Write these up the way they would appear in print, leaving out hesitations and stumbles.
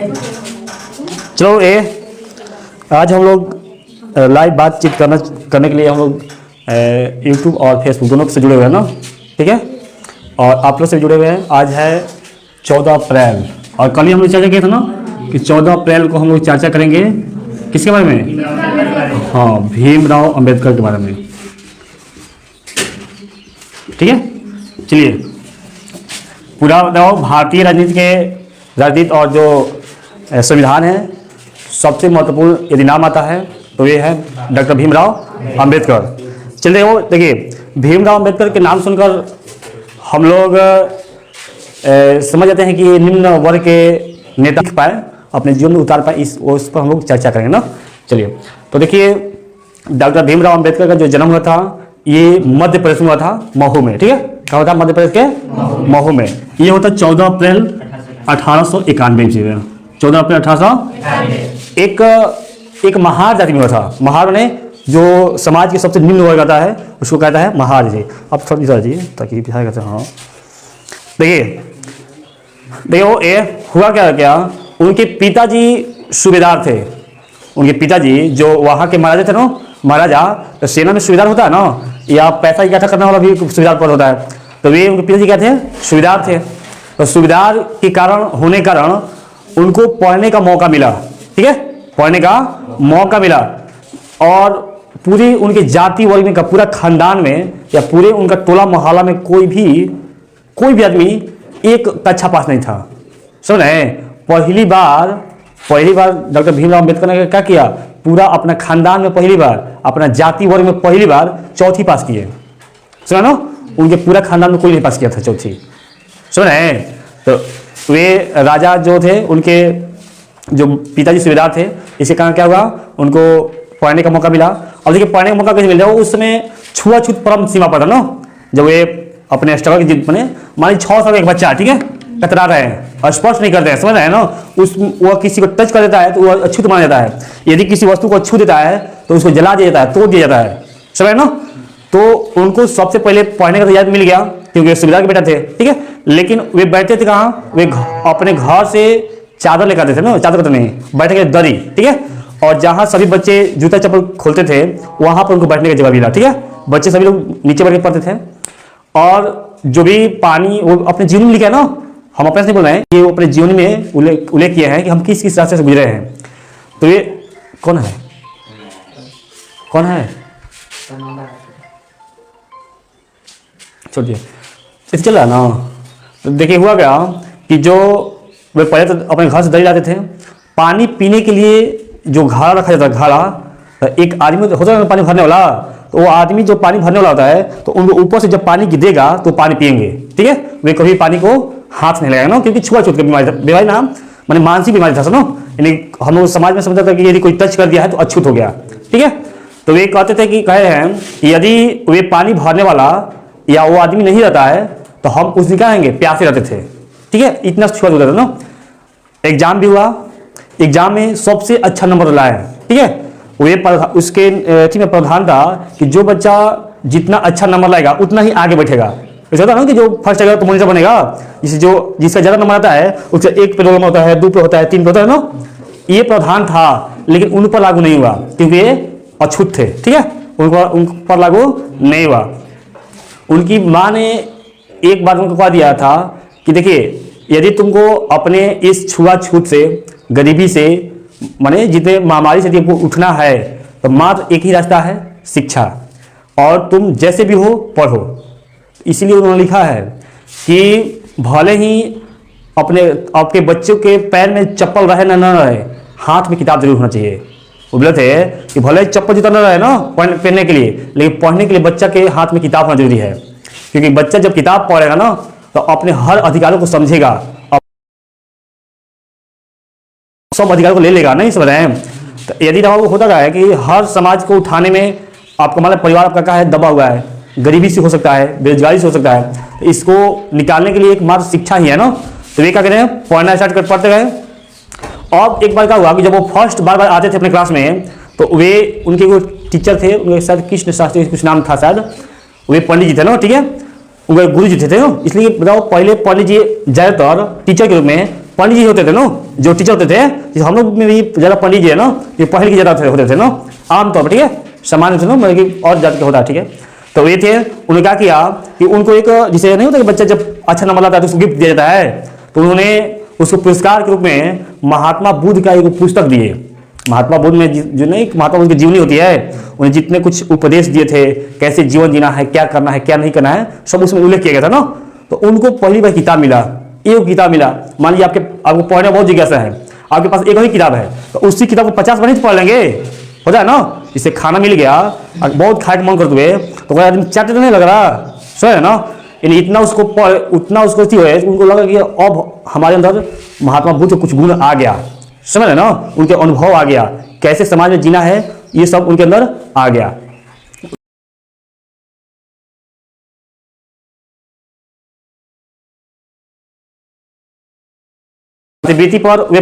चलो आज हम लोग लाइव बातचीत करने के लिए हम लोग यूट्यूब और फेसबुक दोनों से जुड़े हुए हैं ना, ठीक है। और आप लोग से जुड़े हुए हैं। आज है 14 अप्रैल और कल ही हम लोग चर्चा किया था ना कि 14 अप्रैल को हम लोग चर्चा करेंगे किसके बारे में? हाँ, भीमराव अंबेडकर के बारे में, ठीक है। चलिए, पूरा भारतीय राजनीति और जो संविधान है, सबसे महत्वपूर्ण यदि नाम आता है तो ये है डॉक्टर भीमराव अंबेडकर। चलिए, वो देखिए, भीमराव अंबेडकर के नाम सुनकर हम लोग समझ जाते हैं कि निम्न वर्ग के नेता लिख पाए, अपने जीवन में उतार पाए, उस पर हम लोग चर्चा करेंगे ना। चलिए, तो देखिए, डॉक्टर भीमराव अंबेडकर का जो जन्म हुआ था ये मध्य प्रदेश में हुआ था, महू में, ठीक है। क्या हुआ था? मध्य प्रदेश के महू में। ये होता 14 अप्रैल 1891 14 अप्रैल 1891। एक महार जाति में हुआ था। महार ने जो समाज के सबसे निम्न वर्ग आता है उसको कहता है महार जी। अब थोड़ा इधर जी ताकि बिहार कहते हैं। हाँ, देखिए वो हुआ क्या, उनके पिताजी सूबेदार थे। उनके पिताजी जो वहाँ के महाराजा थे ना, महाराजा, तो सेना में सूबेदार होता है ना, या पैसा इकट्ठा करने वाला भी सूबेदार पद होता है। तो वे उनके पिताजी क्या थे? सूबेदार थे। तो सूबेदार के कारण उनको पढ़ने का मौका मिला, ठीक है, पढ़ने का मौका मिला। और पूरी उनके जाति वर्ग में का पूरा खानदान में या पूरे उनका टोला मोहल्ला में कोई भी आदमी एक कक्षा पास नहीं था। समझ रहे? पहली बार डॉक्टर भीमराव अंबेडकर ने क्या किया? पूरा अपना खानदान में पहली बार, अपना जाति वर्ग में पहली बार चौथी पास किए। समझ ना? उनके पूरा खानदान में कोई नहीं पास किया था चौथी। समझ रहे? तो वे राजा जो थे, उनके जो पिताजी सूबेदार थे, इसके कारण क्या हुआ? उनको पढ़ने का मौका मिला। अब देखिए, पढ़ने का मौका कैसे मिल रहा है? उस समय छुआछूत परम सीमा पर था ना, जब वे अपने स्ट्रगल की बने, मान 6 साल का एक बच्चा, ठीक है, कतरा रहे हैं, स्पर्श नहीं करते हैं, समझ रहे हैं ना। वह किसी को टच कर देता है तो वह अछूत माना जाता है। यदि किसी वस्तु को छू देता है तो उसको जला दिया जाता है, तोड़ दिया जाता है, समझ ना। तो उनको सबसे पहले पढ़ने का तैयार मिल गया क्योंकि सूबेदार के बेटा थे, ठीक है। लेकिन वे बैठते थे कहाँ? वे अपने घर से चादर लेकर आते थे ना, चादर तो नहीं, बैठे के दरी, ठीक है। और जहाँ सभी बच्चे जूता चप्पल खोलते थे वहाँ पर उनको बैठने का जगह मिला, ठीक है। बच्चे सभी लोग नीचे बैठ के पढ़ते थे। और जो भी पानी वो अपने जीवन में लिखा है ना, हम अपने से नहीं बोल रहे हैं, ये वो अपने जीवन में उल्लेख किए हैं कि हम किस रास्ते से गुजरे हैं। तो ये कौन है? छोड़िए, इसे चल रहा ना। तो देखिए, हुआ क्या कि जो वे पहले तो अपने घर से दरी लाते थे। पानी पीने के लिए जो घड़ा रखा जाता है, घड़ा, एक आदमी होता है पानी भरने वाला, तो वो आदमी जो पानी भरने वाला होता है तो उनको ऊपर से जब पानी गिरेगा तो पानी पिएंगे, ठीक है। वे कभी पानी को हाथ नहीं लगाएगा ना, क्योंकि छुआछूत की बीमारी ना, माने मानसिक बीमारी था ना, यानी हम लोग समाज में समझता था कि यदि कोई टच कर दिया है तो अछूत हो गया, ठीक है। तो वे कहते थे कि कहे हैं यदि वे पानी भरने वाला या वो आदमी नहीं रहता है तो हम उस दिन क्या कहेंगे? प्यासे रहते थे, ठीक है। इतना छुआछूत होता था ना। एग्जाम भी हुआ, एग्जाम में सबसे अच्छा नंबर लाया, ठीक है। वे उसके में प्रावधान था कि जो बच्चा जितना अच्छा नंबर लाएगा उतना ही आगे बैठेगा। ऐसा होता है ना कि जो फर्स्ट आएगा तो मॉनिटर बनेगा, जिसका ज़्यादा नंबर आता है उसका 1 पे रोल नंबर होता है, 2 पे होता है, 3 पे होता है ना। ये प्रावधान था, लेकिन उन पर लागू नहीं हुआ क्योंकि ये अछूत थे, ठीक है। उन पर लागू नहीं हुआ। उनकी माँ ने एक बार उनको कहा दिया था कि देखिए, यदि तुमको अपने इस छुआछूत से, गरीबी से, माने जितने महामारी से तुमको उठना है तो मात्र एक ही रास्ता है, शिक्षा। और तुम जैसे भी हो पढ़ो। इसीलिए उन्होंने लिखा है कि भले ही आपके बच्चों के पैर में चप्पल रहे ना न रहे, हाथ में किताब जरूर होना चाहिए। वो बोले थे कि भले चप्पल जूता न रहे ना पहनने के लिए, लेकिन पढ़ने के लिए बच्चा के हाथ में किताब होना जरूरी है। क्योंकि बच्चा जब किताब पढ़ेगा ना तो अपने हर अधिकारों को समझेगा, सब अधिकारों को ले लेगा, नहीं समझ रहे हैं। तो यदि होता क्या है कि हर समाज को उठाने में आपका मतलब परिवार आपका क्या है? दबा हुआ है, गरीबी से हो सकता है, बेरोजगारी से हो सकता है। तो इसको निकालने के लिए एक मात्र शिक्षा ही है ना। तो वे क्या कहते हैं? पढ़ना स्टार्ट कर पढ़ते गए। अब एक बार क्या हुआ कि जब वो फर्स्ट बार आते थे अपने क्लास में तो वे उनके वो टीचर थे, उनके शायद कृष्ण शास्त्री कुछ नाम था शायद, वे पंडित जी थे ना, ठीक है, उनके गुरु जी थे ना। इसलिए बताओ, पहले पंडित जी ज़्यादातर टीचर के रूप में पंडित जी होते थे ना, जो टीचर होते थे, जैसे हम लोग में भी ज़्यादा पंडित जी है ना, ये पढ़े लिखे ज़्यादा होते थे ना आमतौर पर, ठीक है, सामान्य थे ना, मतलब कि और जाति के होता है, ठीक है। तो ये थे, उन्होंने क्या किया कि उनको एक, जैसे नहीं होता कि बच्चा जब अच्छा नंबर लाता है तो उसको गिफ्ट दिया जाता है, तो उन्होंने उसको पुरस्कार के रूप में महात्मा बुद्ध का एक पुस्तक दिए। महात्मा बुद्ध में जो नहीं महात्मा बुद्ध की जीवनी होती है, उन्हें जितने कुछ उपदेश दिए थे, कैसे जीवन जीना है, क्या करना है क्या नहीं करना है, सब उसमें उल्लेख किया गया था ना। तो उनको पहली बार किताब मिला, एक किताब मिला। मान लीजिए आपको पढ़ने बहुत जिज्ञासा है, आपके पास एक ही किताब है, तो उसी किताब को 50 बार नहीं पढ़ लेंगे, हो जाए ना। जिससे खाना मिल गया, बहुत खाए मन करते हुए, तो कोई आदमी चाटे तो नहीं लग रहा, सही है ना। यानी इतना उसको उतना उसको उनको लगा कि अब हमारे अंदर महात्मा बुद्ध कुछ गुण आ गया, समझ रहे ना, उनके अनुभव आ गया, कैसे समाज में जीना है, ये सब उनके अंदर आ गया। छात्रवृत्ति पर वे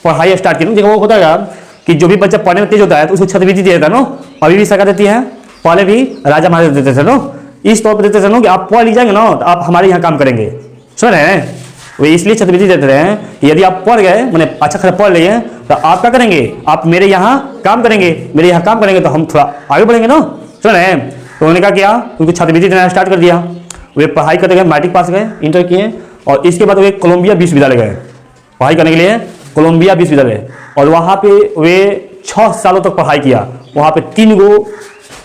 पढ़ाई स्टार्ट की। देखो वो होता है कि जो भी बच्चा पढ़ने में तेज होता है तो उसको छात्रवृत्ति देता है ना, अभी भी सरकार देती है, पहले भी राजा महाराजा देते थे ना, इस तौर पर देते थे ना कि आप पढ़ लीजिएंगे ना तो आप हमारे यहाँ काम करेंगे, समझ रहे हैं। वो इसलिए छात्रवृत्ति देते रहे हैं, यदि आप पढ़ गए, मैंने अच्छा खासा पढ़ लिए तो आप क्या करेंगे, आप मेरे यहाँ काम करेंगे, मेरे यहाँ काम करेंगे तो हम थोड़ा आगे बढ़ेंगे ना, समझ रहे हैं। तो उन्होंने क्या किया, उनको छात्रवृत्ति देना स्टार्ट कर दिया। वे पढ़ाई करते गए, मैट्रिक पास गए, इंटर किए, और इसके बाद वे कोलंबिया विश्वविद्यालय गए पढ़ाई करने के लिए, कोलंबिया विश्वविद्यालय। और वहाँ पे वे 6 सालों तक पढ़ाई किया। वहाँ पे 3 गो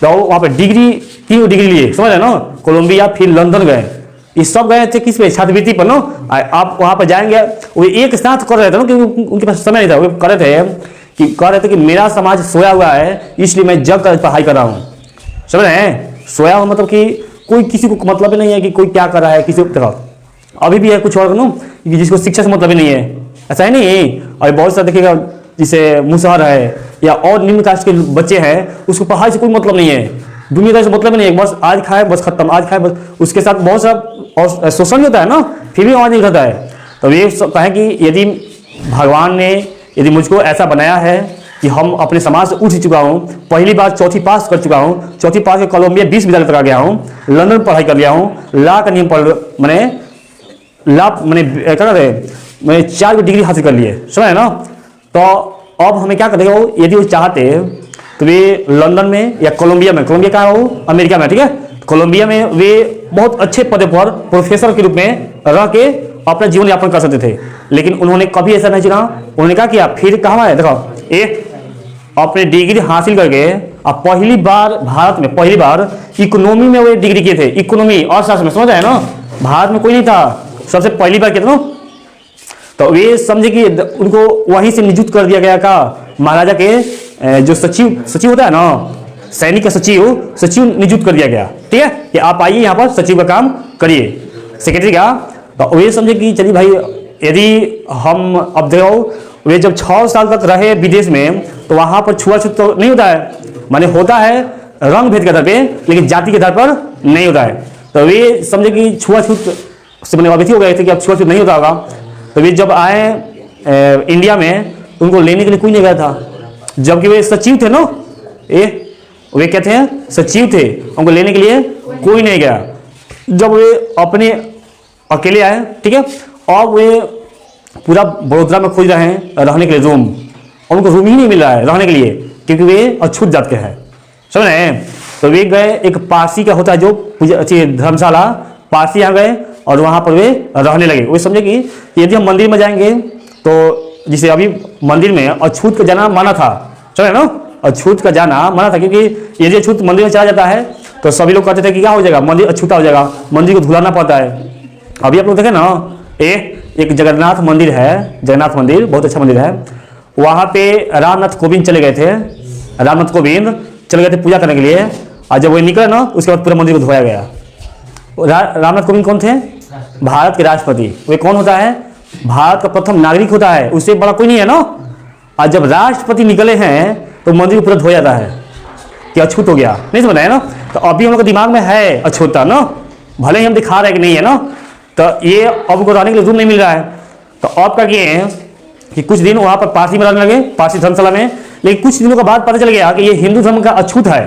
वहाँ पे तीन डिग्री लिए, समझ रहे ना। कोलंबिया, फिर लंदन गए, ये सब गए थे किस पे, छात्रवृत्ति पर ना। आप वहाँ पर जाएंगे, वो एक साथ कर रहे थे ना, क्योंकि उनके पास समय नहीं था। वो कर रहे थे कि मेरा समाज सोया हुआ है, इसलिए मैं जग कर पढ़ाई कर रहा हूँ, समझ रहे हैं। सोया हुआ मतलब कि कोई किसी को मतलब ही नहीं है कि कोई क्या कर रहा है, किसी को अभी भी है कुछ और ना, जिसको शिक्षा से मतलब ही नहीं है, ऐसा है नहीं। और बहुत सारा देखिएगा, जैसे मुसहर है या और निम्न कास्ट के बच्चे हैं, उसको पढ़ाई से कोई मतलब नहीं है, दुनिया से मतलब ही नहीं है, बस आज खाए बस खत्म, आज खाए बस। उसके साथ बहुत सा और शोषण होता है ना, फिर भी आवाज नहीं उठाता है। तो ये कहें कि यदि भगवान ने यदि मुझको ऐसा बनाया है कि हम अपने समाज से उठ चुका हूँ, पहली बार 4वीं पास कर चुका हूँ, 4वीं पास के कोलंबिया विश्वविद्यालय तक आ गया हूँ, लंदन पढ़ाई कर लिया हूँ, लॉ का नियम पढ़ मैंने क्या कहते हैं, मैंने 4 डिग्री हासिल कर लिए, समझ ना। तो अब हमें क्या करेगा, यदि वो चाहते तो वे लंदन में या कोलंबिया में, कोलंबिया कहाँ हो, अमेरिका में, ठीक है, कोलंबिया में वे बहुत अच्छे पद पर प्रोफेसर के रूप में रह के अपना जीवन यापन कर सकते थे। लेकिन उन्होंने कभी ऐसा नहीं चुना। उन्होंने क्या किया, फिर कहाँ है, देखो अपने डिग्री हासिल करके अब पहली बार भारत में, पहली बार इकोनॉमी में वे डिग्री किए थे, इकोनॉमी अर्थशास्त्र में, समझ आए ना। भारत में कोई नहीं था, सबसे पहली बार किया था ना। तो वे समझे कि उनको वहीं से नियुक्त कर दिया गया का महाराजा के जो सचिव होता है ना, सैनिक का सचिव नियुक्त कर दिया गया, ठीक है, कि आप आइए यहाँ पर सचिव का काम करिए, सेक्रेटरी का। तो वे समझे कि चलिए भाई, यदि हम अब देखो वे जब 6 साल तक रहे विदेश में, तो वहाँ पर छुआछूत तो नहीं होता है, माने होता है रंग भेद के आधार पे, लेकिन जाति के आधार पर नहीं होता है। तो वे समझे कि छुआछूत से मैंने अवधि हो गए थे कि अब छुआछूत नहीं होता होगा। तो वे जब आए इंडिया में, तो उनको लेने के लिए कोई नहीं गया था, जबकि वे सचिव थे ना, वे कहते हैं सचिव थे, उनको लेने के लिए कोई नहीं गया। जब वे अपने अकेले आए, ठीक है, अब वे पूरा बड़ोदरा में खोज रहे हैं रहने के लिए रूम, और उनको रूम ही नहीं मिल रहा है रहने के लिए, क्योंकि वे अछूत जात के हैं, समझ रहे हैं। तो वे गए, एक पारसी का होता है जो अच्छी धर्मशाला, पारसी यहाँ गए और वहाँ पर वे रहने लगे। वे समझे कि यदि हम मंदिर में जाएंगे तो जिसे अभी मंदिर में अछूत का जाना माना था, समझ ना, अछूत का जाना माना था, क्योंकि यदि अछूत मंदिर में चला जाता है तो सभी लोग कहते थे कि क्या हो जाएगा, मंदिर अछूता हो जाएगा, मंदिर को धुलाना पड़ता है। अभी आप लोग देखें ना, एक जगन्नाथ मंदिर है, जगन्नाथ मंदिर बहुत अच्छा मंदिर है, वहाँ पे रामनाथ कोविंद चले गए थे, रामनाथ कोविंद चले गए थे पूजा करने के लिए, और जब वो निकले ना, उसके बाद पूरा मंदिर को धोया गया। रामनाथ कोविंद कौन थे, भारत के राष्ट्रपति। वे कौन होता है, भारत का प्रथम नागरिक होता है, उससे बड़ा कोई नहीं है ना। और जब राष्ट्रपति निकले हैं तो मंदिर को पूरा धोया जाता है कि अछूत हो गया, नहीं समझ रहे ना। तो अभी हम लोग के दिमाग में है अछूता ना, भले ही हम दिखा रहे हैं कि नहीं है ना। तो ये अब को रहने के लिए रूम नहीं मिल रहा है। तो अब क्या किए हैं कि कुछ दिन वहाँ पर पारसी में रहने लगे, पारसी धर्मशाला में। लेकिन कुछ दिनों के बाद पता चल गया कि ये हिंदू धर्म का अछूत है,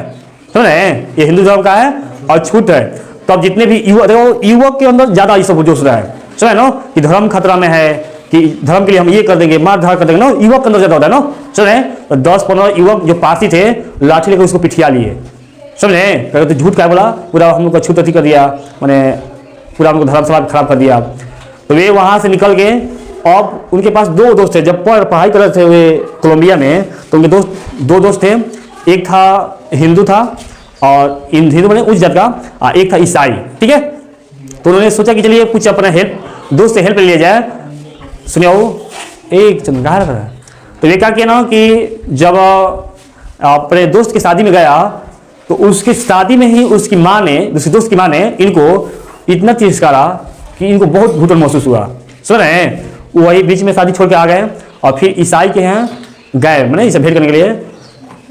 समझ रहे हैं, ये हिंदू धर्म का है, अछूत है। तो अब जितने भी युवक के अंदर ज़्यादा ये सब जोश रहा है, समझ ना, कि धर्म खतरा में है, कि धर्म के लिए हम ये कर देंगे, मार धार कर देंगे ना, युवक के अंदर ज्यादा होता है ना, समझे। तो 10-15 युवक जो पासी थे लाठी लेकर उसको पिठिया लिए, समझे। तो झूठ क्या बोला, पूरा हम लोग का छूत कर दिया, मैंने पूरा हमको धर्म समाज खराब कर दिया। तो वे वहाँ से निकल गए। अब उनके पास 2 दोस्त थे, जब पढ़ाई कर रहे थे वे कोलंबिया में, तो उनके 2 दोस्त थे। एक था हिंदू था और हिंदू मैंने उच्च जात का, एक था ईसाई, ठीक है। तो उन्होंने सोचा कि चलिए कुछ अपना दोस्त से हेल्प ले लिया जाए। सुनियो एक चंद्रगार है। तो ये क्या किया ना कि जब अपने दोस्त की शादी में गया तो उसकी शादी में ही उसकी माँ ने, दूसरे दोस्त की माँ ने इनको इतना तिरस्कारा कि इनको बहुत घुटन महसूस हुआ, सुन रहे हैं। वही बीच में शादी छोड़ के आ गए और फिर ईसाई के यहाँ गए, मैंने इसे भेंट करने के लिए।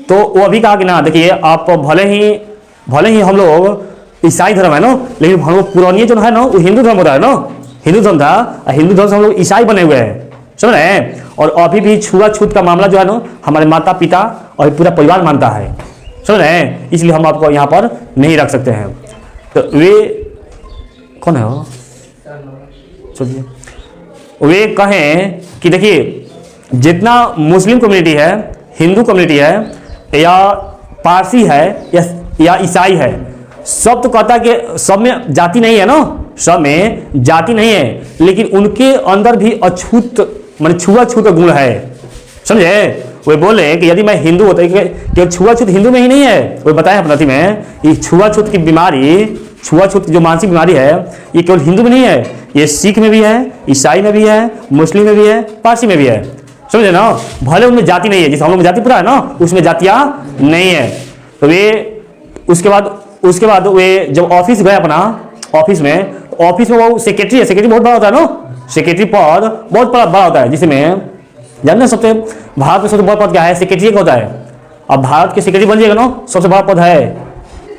तो वो अभी कहा कि ना देखिए, आप भले ही हम लोग ईसाई धर्म है ना, लेकिन हम लोग पुरानी जो है ना वो हिंदू धर्म होता है ना, हिंदू धर्म था, हिंदू धर्म से हम लोग ईसाई बने हुए हैं, समझ रहे हैं। और अभी भी छुआछूत का मामला जो है ना हमारे माता पिता और पूरा परिवार मानता है, समझ रहे हैं। इसलिए हम आपको यहाँ पर नहीं रख सकते हैं। तो वे कौन है वो, सोचिए। वे कहें कि देखिए, जितना मुस्लिम कम्युनिटी है, हिंदू कम्युनिटी है, या पारसी है, या ईसाई है, सब तो कहता है कि सब में जाति नहीं है ना, सब में जाति नहीं है, लेकिन उनके अंदर भी अछूत मान छुआछूत का गुण है, समझे। वे बोले कि यदि मैं हिंदू होता, केवल छुआछूत हिंदू में ही नहीं है, वो बताया अपनी में, ये छुआछूत की बीमारी, छुआछूत जो मानसिक बीमारी है, ये केवल हिंदू में नहीं है, ये सिख में भी है, ईसाई में भी है, मुस्लिम में भी है, पारसी में भी है, समझे ना। भले उनमें जाति नहीं है, जैसे हम लोग में जाति पूरा है ना, उसमें जातियाँ नहीं है। तो वे उसके बाद वे जब ऑफिस गए अपना ऑफिस में, ऑफिस में वो सेक्रेटरी है, सेक्रेटरी बहुत बड़ा होता है ना, सेक्रेटरी पद बहुत बड़ा होता है, जिसमें जानते हैं सबसे भारत में सबसे बड़ा पद क्या है, सेक्रेटरी का होता है। अब भारत के सेक्रेटरी बन जाएगा ना, सबसे बड़ा पद है,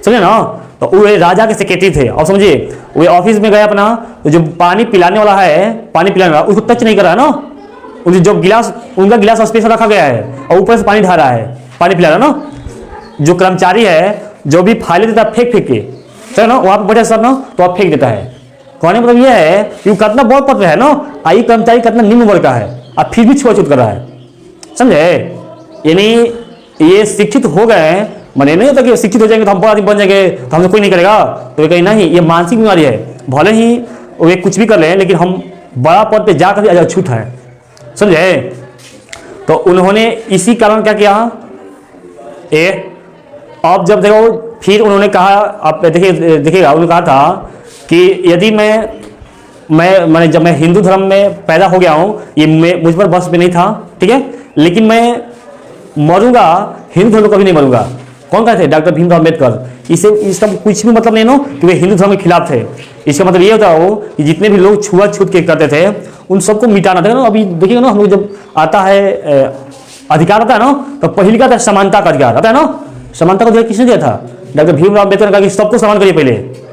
समझे ना। तो वो राजा के सेक्रेटरी थे। और समझिए वो ऑफिस में गए अपना, तो जो पानी पिलाने वाला है, पानी पिलाने वाला उसको टच नहीं कर रहा है ना, उनकी जो गिलास, उनका गिलास स्पेशल रखा गया है और ऊपर से पानी ढा रहा है, पानी पिला रहा है ना। जो कर्मचारी है जो भी फाइलें देता है फेंक के, चलो ना वहाँ पर बैठे सर ना, तो आप फेंक देता है। कहने मतलब ये है कि कितना बहुत पद है ना, आई कर्मचारी कितना निम्न वर्ग का है, अब फिर भी छुआछूत कर रहा है, समझे। यानी ये शिक्षित हो गए, मैंने नहीं होता कि शिक्षित हो जाएंगे तो हम बड़ा आदमी बन जाएंगे तो हमसे कोई नहीं करेगा, तो कहीं नहीं, ये मानसिक बीमारी है। भले ही वे कुछ भी कर लें, लेकिन हम बड़ा पद पे जाकर भी अछूत है, समझे। तो उन्होंने इसी कारण क्या किया, अब जब देखो फिर उन्होंने कहा, आप देखिएगा उन्होंने कहा था कि यदि मैं जब मैं हिंदू धर्म में पैदा हो गया हूँ, ये मुझ पर बस में नहीं था, ठीक है, लेकिन मैं मरूंगा हिंदू धर्म में कभी नहीं मरूंगा। कौन कहते थे, डॉक्टर भीमराव अम्बेडकर। इसका कुछ भी मतलब नहीं ना कि वे हिंदू धर्म के खिलाफ थे। इसका मतलब ये होता हो कि जितने भी लोग छुआछूत के करते थे उन सबको मिटाना था ना। अभी देखिएगा ना, हम लोग जब आता है अधिकार आता है ना, तो पहले का था समानता का अधिकार आता है ना। समानता का अधिकार किसने दिया था, डॉक्टर भीमराव अम्बेडकर ने कहा कि सबको समान करिए, पहले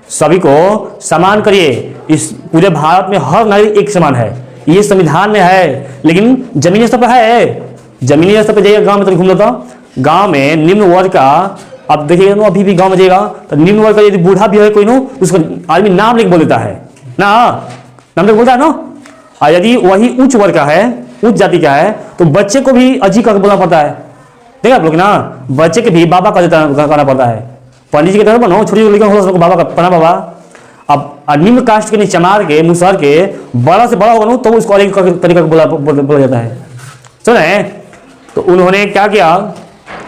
सभी को समान करिए। इस पूरे भारत में हर नागरिक एक समान है, ये संविधान में है, लेकिन जमीनी स्तर पर है। जमीनी स्तर पर जाइएगा गांव में तो घूम लेता, गांव में निम्न वर्ग का, अब देखिएगा ना, अभी भी गांव में जाइएगा तो निम्न वर्ग का यदि बूढ़ा भी है कोई नो, उसको आदमी नाम लेके बोल देता है ना, नाम लेके बोलता है ना। और यदि वही उच्च वर्ग का है, उच्च जाति का है, तो बच्चे को भी अजी करके बोलना पड़ता है। देखा आप लोग ना, बच्चे के भी बाबा कहना पड़ता है। पंडित जी की तरफ बनो, छोटी लड़कियों को बाबा का पना बाबा। अब निम्न कास्ट के नीचे मार के मुसहर के बड़ा से बड़ा होगा तो उसको अलग तरीका बोला जाता है, सुने। तो उन्होंने क्या किया,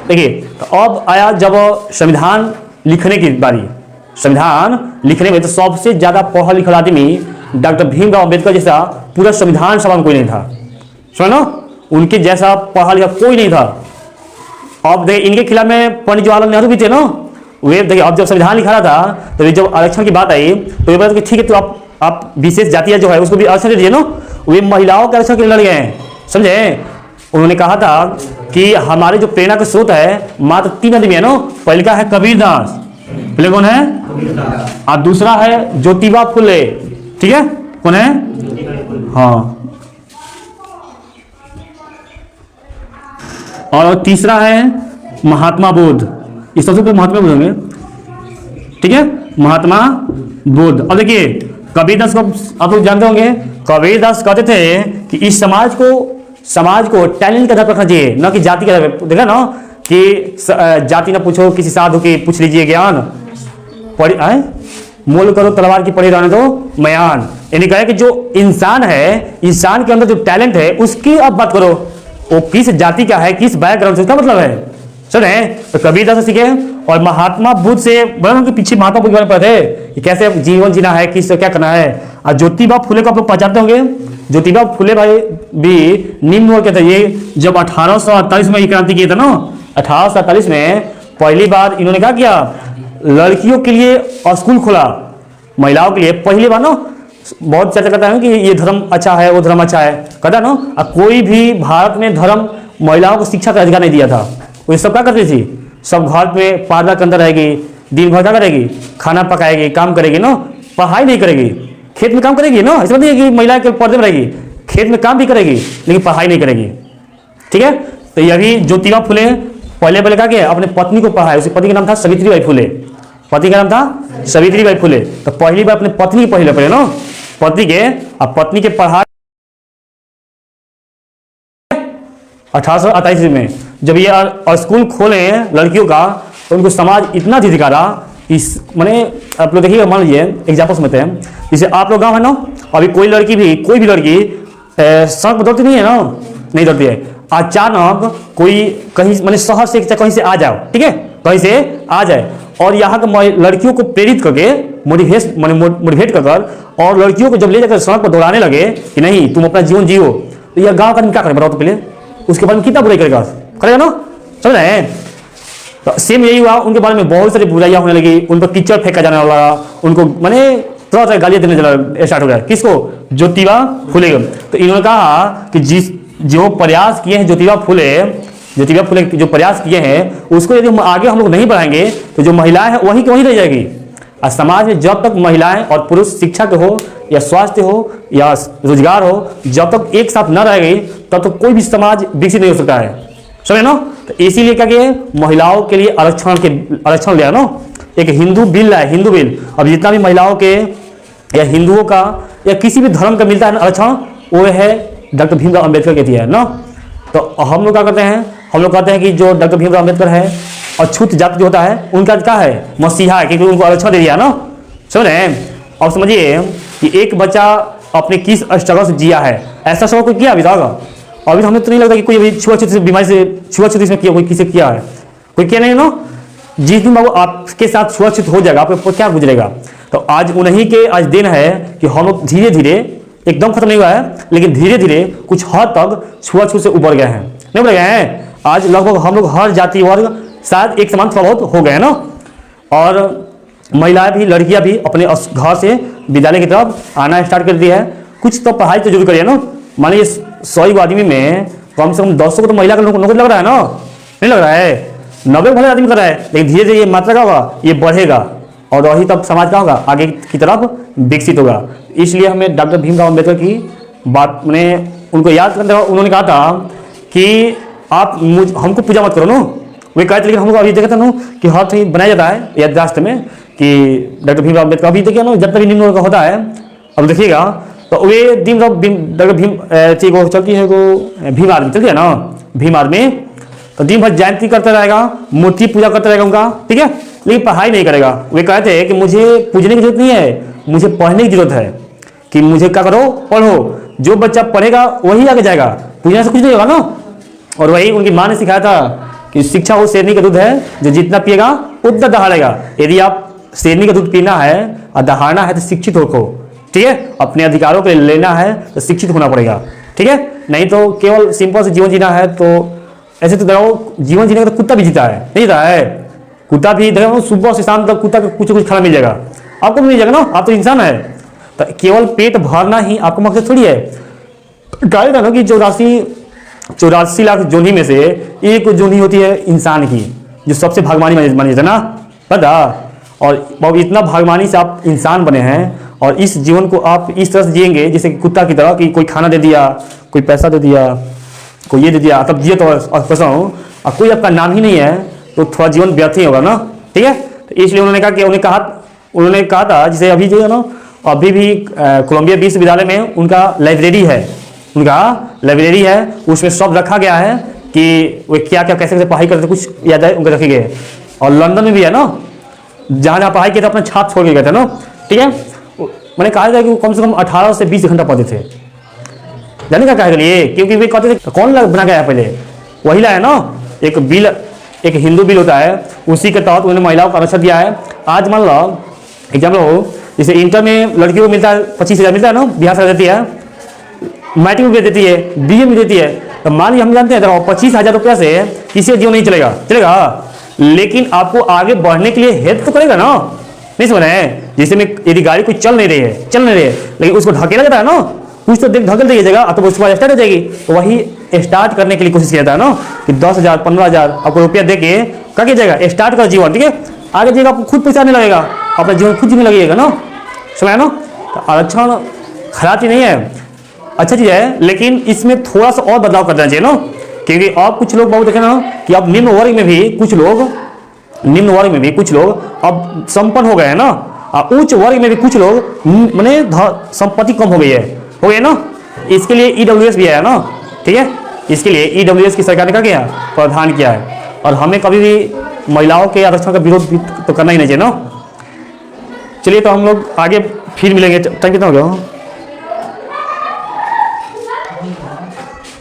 देखिए, तो अब आया जब संविधान लिखने की बारी। संविधान लिखने में तो सबसे ज्यादा पढ़ा लिखा आदमी डॉक्टर भीमराव अम्बेडकर जैसा पूरा संविधान सभा में कोई नहीं था, सुनो, उनके जैसा पढ़ा लिखा कोई नहीं था। अब देखिए इनके खिलाफ में पंडित जवाहरलाल नेहरू भी थे ना, वे देखिए अब जब संविधान लिखा रहा था तो जब आरक्षण की बात आई तो ये बात कि ठीक है, तो आप विशेष जातियां जो है उसको भी आरक्षण दे दीजिए ना। वे महिलाओं के आरक्षण के लिए लड़ गए हैं, समझे। उन्होंने कहा था कि हमारे जो प्रेरणा का स्रोत है मात्र 3 आदमी है ना। पहले का है कबीरदास, पहले कौन है, और दूसरा है ज्योतिबा फुले, ठीक है, कौन है, हाँ, और तीसरा है महात्मा बुद्ध। इस सबसे पहले महात्मा बुद्ध होंगे, ठीक है, महात्मा बुद्ध। अब देखिए कबीरदास को आप लोग जानते होंगे, कबीरदास कहते थे कि इस समाज को टैलेंट का आधार रखना चाहिए, न कि जाति का आधार। देखा ना कि जाति ना पूछो, किसी साधु की पूछ लीजिए ज्ञान, मोल करो तलवार की पड़ी रहने दो मयान। यानी कहे कि जो इंसान है, इंसान के अंदर जो टैलेंट है उसकी आप बात करो, वो किस जाति का है, किस बैकग्राउंड से, उसका मतलब है। सुने, तो कबीरदास से सीखे और महात्मा बुद्ध से बड़ा उनके पीछे महात्मा बुद्ध के बारे में पढ़े कि कैसे जीवन जीना है, किस क्या करना है। और ज्योतिबा फुले को आप लोग पहचानते होंगे। ज्योतिबा फुले भाई भी निम्न वर्ग के थे। ये जब 1848 में क्रांति किए थे ना, 1848 में पहली बार इन्होंने क्या किया, लड़कियों के लिए स्कूल खोला, महिलाओं के लिए पहली बार ना। बहुत चर्चा करता है कि ये धर्म अच्छा है, वो धर्म अच्छा है, कहता ना। कोई भी भारत में धर्म महिलाओं को शिक्षा का अधिकार नहीं दिया था। वो सब क्या करती थी, सब घर में पर्दा के अंदर रहेगी, दिन भर क्या करेगी, खाना पकाएगी, काम करेगी ना, पढ़ाई नहीं करेगी। खेत में काम करेगी ना, ऐसा नहीं है कि महिला के पर्दे में रहेगी, खेत में काम भी करेगी लेकिन पढ़ाई नहीं करेगी। ठीक है, तो यही ज्योतिबा फुले पहले क्या किया, अपने पत्नी को पढ़ाया। उसके पति का नाम था सावित्रीबाई फुले, पति का नाम था सावित्रीबाई फुले। तो पहली बार अपने पत्नी को पढ़े ना, पति के, अब पत्नी के पढ़ा 1828 में जब ये स्कूल खोले लड़कियों का, तो उनको समाज इतना धिक्कारा। इस माने आप लोग देखिएगा, मान लीजिए एग्जाम्पल समझते हैं, जैसे आप लोग गाँव है ना, अभी कोई भी लड़की सड़क पर दौड़ती नहीं है ना, नहीं दौड़ती है। अचानक कोई कहीं मैंने शहर से कहीं से आ जाओ, ठीक है, कहीं से आ जाए और यहाँ के लड़कियों को प्रेरित करके मोटिवेट कर और लड़कियों को जब ले जाकर सड़क पर दौड़ाने लगे कि नहीं तुम अपना जीवन जियो, तो यह गाँव का आदमी क्या करे बताओ तो पहले, उसके बारे में कितना बुराई करेगा ना, समझ रहे हैं। तो सेम यही हुआ, उनके बारे में बहुत सारी बुराइयां होने लगी, उन पर कीचड़ फेंका जाने लगा, उनको मैंने तरह तरह गालियां देने स्टार्ट हो गया। किसको, ज्योतिबा फुले को। तो इन्होंने कहा कि जो प्रयास किए हैं ज्योतिबा फुले जो प्रयास किए हैं उसको यदि आगे हम लोग नहीं बढ़ाएंगे तो जो महिलाएं हैं वहीं की वहीं रह जाएगी। और समाज में जब तक महिलाएं और पुरुष शिक्षा के हो या स्वास्थ्य हो या रोजगार हो, जब तक एक साथ न रहेगी तब तक कोई भी समाज विकसित नहीं हो सकता है, समझे ना। तो इसीलिए क्या किए, महिलाओं के लिए आरक्षण लिया ना, एक हिंदू बिल है, हिंदू बिल। अब जितना भी महिलाओं के या हिंदुओं का या किसी भी धर्म का मिलता है आरक्षण, वो है डॉक्टर भीमराव अंबेडकर के दिया है ना। तो हम लोग क्या करते हैं, हम लोग कहते हैं कि जो डॉक्टर भीमराव अंबेडकर है, अछूत जाति जो होता है उनका क्या है, मसीहा है, क्योंकि उनको आरक्षण दे दिया ना, समझ रहे हैं। अब समझिए कि एक बच्चा अपने किस स्ट्रगल से जिया है, ऐसा स्ट्रगल कोई किया अभी तक? अभी हमें तो नहीं लगता कि कोई अभी छुआछूत से बीमारी से छुआछूत इसमें किया, कोई किसी किया है, कोई किया नहीं ना। जिस दिन बाबू आपके साथ छुआछूत हो जाएगा आपको क्या गुजरेगा। तो आज उन्हीं के आज दिन है कि हम लोग धीरे धीरे, एकदम खत्म नहीं हुआ है लेकिन धीरे धीरे कुछ हद तक छुआछूत से उबर गए हैं, नहीं उबर गए हैं। आज लगभग हम लोग हर जाति वर्ग शायद एक समान थोड़ा बहुत हो गए ना। और महिलाएं भी, लड़कियां भी अपने घर से विद्यालय की तरफ आना स्टार्ट कर दिया है। कुछ तो पढ़ाई तो जरूर करिए ना। मान लीजिए 100 आदमी में कम से कम 200 को तो महिला का नौकरी लग रहा है ना, नहीं लग रहा है, 90 भले आदमी कर रहा है, लेकिन धीरे धीरे ये मात्रा क्या होगा, ये बढ़ेगा और वही तब समाज का होगा आगे की तरफ विकसित होगा। इसलिए हमें डॉक्टर भीमराव अम्बेडकर की बात में उनको याद करते हुए उन्होंने कहा था कि आप हमको पूजा मत करो ना, वे कहते, लेकिन हमको अभी देखा था ना कि हर कहीं बनाया जाता है याददाश्त में कि डॉक्टर भीमराव अम्बेडकर, अभी देखिए ना जब तक निम्न वर्ग का होता है, अब देखिएगा तो वे डॉक्टर भीम चलती है वो भीम आर्मी चलती है ना, भीम आर्मी, तो दिन भर जयंती करता रहेगा, मूर्ति पूजा करता रहेगा उनका, ठीक है, लेकिन पढ़ाई नहीं करेगा। वे कहते हैं कि मुझे पूजने की जरूरत नहीं है, मुझे पढ़ने की जरूरत है, कि मुझे क्या करो, पढ़ो। जो बच्चा पढ़ेगा वही आगे जाएगा, पूजने से कुछ नहीं होगा ना। और वही उनकी माँ ने सिखाया था कि शिक्षा वो शेरनी का दूध है, जो जितना पिएगा उतना दहाड़ेगा। यदि आप शेरनी का दूध पीना है और दहाड़ना है तो शिक्षित हो, ठीक है, अपने अधिकारों के लिए लेना है तो शिक्षित होना पड़ेगा, ठीक है। नहीं तो केवल सिंपल से जीवन जीना है तो ऐसे तो देखो जीवन जीने का तो कुत्ता भी जीता है, नहीं जीता है, कुत्ता भी देखो सुबह से शाम तक कुत्ता को कुछ कुछ खाना मिल जाएगा, आपको भी मिल जाएगा ना, आप तो इंसान है। तो केवल पेट भरना ही आपको मकसद थोड़ी है। कहा था ना कि 84 लाख जोनी में से एक जोनी होती है इंसान की, जो सबसे भागवानी मानी जाती है ना, पता। और इतना भागवानी से आप इंसान बने हैं और इस जीवन को आप इस तरह से जिएंगे जैसे कि कुत्ता की तरह, कि कोई खाना दे दिया, कोई पैसा दे दिया, कोई ये दे दिया, तब जिए तो कैसा हूँ, और कोई आपका नाम ही नहीं है तो थोड़ा जीवन व्यर्थ ही होगा ना, ठीक है। तो इसलिए उन्होंने कहा था जैसे अभी जो है ना अभी भी कोलंबिया विश्वविद्यालय में उनका लाइब्रेरी है, उसमें सब रखा गया है कि वे क्या क्या कैसे कैसे पढ़ाई करते, कुछ याद है उनके रखे गए। और लंदन में भी है ना, जहाँ जहाँ पढ़ाई किया था अपना छाप छोड़ के गए थे ना, ठीक है। मैंने कहा था कि वो कम से कम 18 से 20 घंटा पढ़ते थे। जाने का कहा के लिए, क्योंकि वे कहते थे कौन बना गया है, पहले वही लाया ना, एक बिल, एक हिंदू बिल होता है, उसी के तहत उन्होंने महिलाओं को आरक्षण दिया है। आज मान लो एग्जाम्पल हो, जैसे इंटर में लड़कियों को मिलता है 25,000 मिलता है ना, बिहार सरकार देती है, मैट्रिक में देती है, बीए में देती है। तो मान लीजिए हम जानते हैं 25,000 रुपया से किसी का जीवन नहीं चलेगा, लेकिन आपको आगे बढ़ने के लिए हेल्प तो करेगा ना, नहीं समझ रहे हैं। जैसे में यदि गाड़ी कोई चल नहीं रही है, लेकिन उसको ढकेला जाता है ना, कुछ तो देख ढकल दीजिएगा तो उसके बाद स्टार्ट हो जाएगी। तो वही स्टार्ट करने के लिए कोशिश किया जाता है ना, कि 10,000 15,000 आपको रुपया दे के क्या कीजिएगा, स्टार्ट कर जीवन, ठीक है। आगे जाएगा आपको खुद पैसा नहीं लगेगा, अपना जीवन खुद जीने लगेगा ना, समझ ना। तो आरक्षण खराब चीज नहीं है, अच्छा चीज है, लेकिन इसमें थोड़ा सा और बदलाव कर देना चाहिए ना, क्योंकि अब कुछ लोग बहुत देखे ना कि अब निम्न वर्ग में भी कुछ लोग अब संपन्न हो गए हैं ना, और उच्च वर्ग में भी कुछ लोग माने संपत्ति कम हो गई है ना। इसके लिए ईडब्ल्यूएस भी आया ना, ठीक है। इसके लिए ईडब्ल्यूएस की सरकार ने क्या किया, प्रावधान किया है। और हमें कभी भी महिलाओं के आरक्षण का विरोध तो करना ही नहीं चाहिए ना। चलिए तो हम लोग आगे फिर मिलेंगे, टाइम कितना हो गया।